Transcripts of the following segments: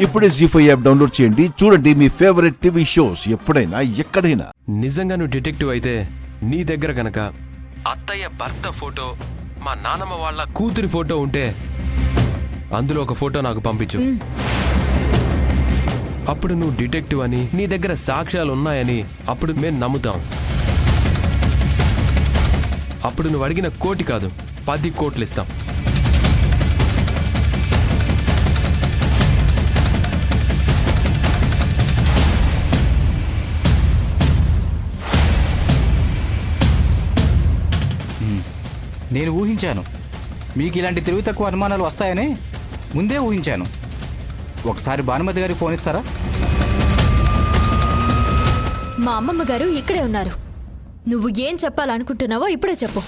ఇప్పుడే జీ5 app download చేయండి. చూడండి మీ ఫేవరెట్ టీవీ షోస్ ఎప్పుడైనా ఎక్కడైనా. నిజంగా నువ్వు డిటెక్టివ్ అయితే నీ దగ్గర గనక అత్తయ్య భర్త ఫోటో, మా నానమ్మ వాళ్ళ కూతురి ఫోటో ఉంటే అందులో ఒక ఫోటో నాకు పంపించు. అప్పుడు నువ్వు డిటెక్టివ్ అని, నీ దగ్గర సాక్ష్యాలు ఉన్నాయని అప్పుడు మేము నమ్ముతాం. అప్పుడు నువ్వు అడిగిన 1 కోటి కాదు 10 కోట్లు ఇస్తాం. నేను ఊహించాను మీకు ఇలాంటి తెలివి తక్కువ అనుమానాలు వస్తాయని ముందే ఊహించాను. ఒకసారి భానుమతి గారికి ఫోన్ ఇస్తారా? మా అమ్మమ్మ గారు ఇక్కడే ఉన్నారు. నువ్వు ఏం చెప్పాలనుకుంటున్నావో ఇప్పుడే చెప్పు.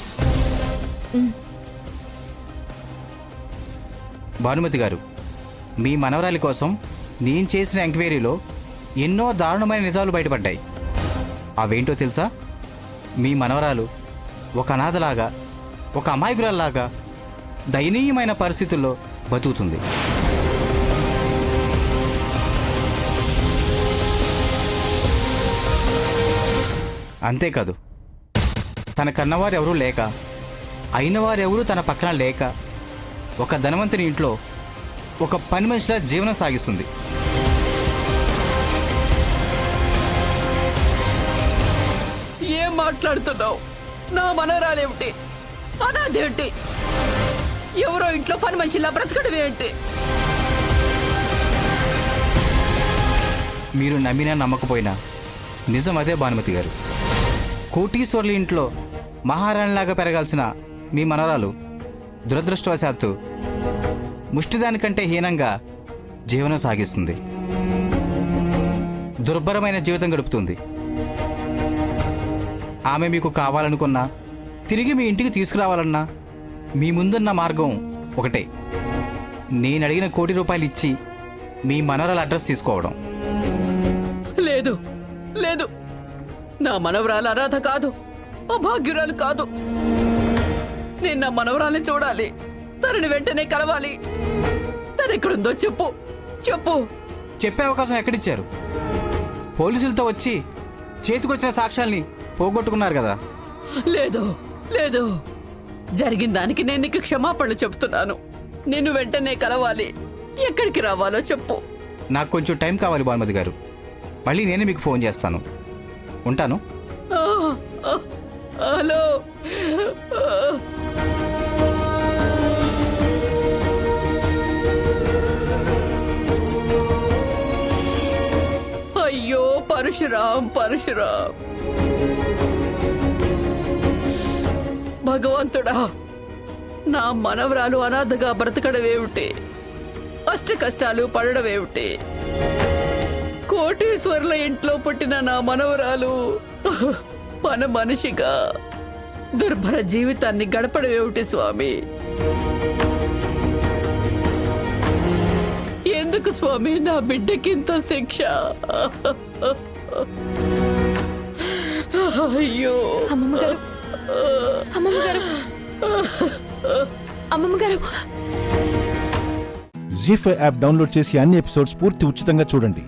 భానుమతి గారు, మీ మనవరాలి కోసం నేను చేసిన ఎంక్వైరీలో ఎన్నో దారుణమైన నిజాలు బయటపడ్డాయి. అవేంటో తెలుసా? మీ మనవరాలు ఒక అనాథలాగా, ఒక అమాయకురాల్లాగా దయనీయమైన పరిస్థితుల్లో బతుకుతుంది. అంతేకాదు, తన కన్నవారు ఎవరూ లేక, అయినవారెవరూ తన పక్కన లేక, ఒక ధనవంతుని ఇంట్లో ఒక పని మనిషిలా జీవనం సాగిస్తుంది. ఏం మాట్లాడుతున్నావు? నా మనవరాలేమిటి, అనాథేంటి, ఎవరో ఇంట్లో పని మనిషిలా బ్రతకడం ఏంటి? మీరు నమ్మినా నమ్మకపోయినా నిజం అదే భానుమతి గారు. కోటీశ్వర్ల ఇంట్లో మహారాణిలాగా పెరగాల్సిన మీ మనవరాలు దురదృష్టవశాత్తు ముష్టిదానికంటే హీనంగా జీవనం సాగిస్తుంది. దుర్భరమైన జీవితం గడుపుతుంది. ఆమె మీకు కావాలనుకున్నా, తిరిగి మీ ఇంటికి తీసుకురావాలన్నా మీ ముందున్న మార్గం ఒకటే. నేను అడిగిన 1 కోటి రూపాయలు ఇచ్చి మీ మనవరాల అడ్రస్ తీసుకోవడం. లేదు లేదు, నా మనవరాలు అనాథ కాదు, అభాగ్యురాలు కాదు. నేను నా మనవరాల్ని చూడాలి, తనని వెంటనే కలవాలి. తను ఎక్కడుందో చెప్పు చెప్పు. చెప్పే అవకాశం ఎక్కడిచ్చారు? పోలీసులతో వచ్చి చేతికొచ్చిన సాక్ష్యాల్ని పోగొట్టుకున్నారు కదా. లేదు లేదు, జరిగిన దానికి నేను నీకు క్షమాపణలు చెప్తున్నాను. నిన్ను వెంటనే కలవాలి. ఎక్కడికి రావాలో చెప్పు. నాకు కొంచెం టైం కావాలి భానుమతి గారు. మళ్ళీ నేనే మీకు ఫోన్ చేస్తాను. ఉంటాను. హలో. అయ్యో పరశురాం, పరశురాం, భగవంతుడా, నా మనవరాలు అనాథగా బ్రతకడమేమిటి, అష్ట కష్టాలు పడడమేమిటి, కోటీశ్వర్ల ఇంట్లో పుట్టిన నా మనవరాలు మన మనిషిగా దుర్భర జీవితాన్ని గడపడమేమిటి స్వామి? ఎందుకు స్వామి నా బిడ్డకింత శిక్ష? అయ్యో అమ్మమ్మ గారు, అమ్మమ్మ గారు, అమ్మమ్మ గారు. జీ5 యాప్ డౌన్లోడ్ చేసి అన్ని ఎపిసోడ్స్ పూర్తి ఉచితంగా చూడండి.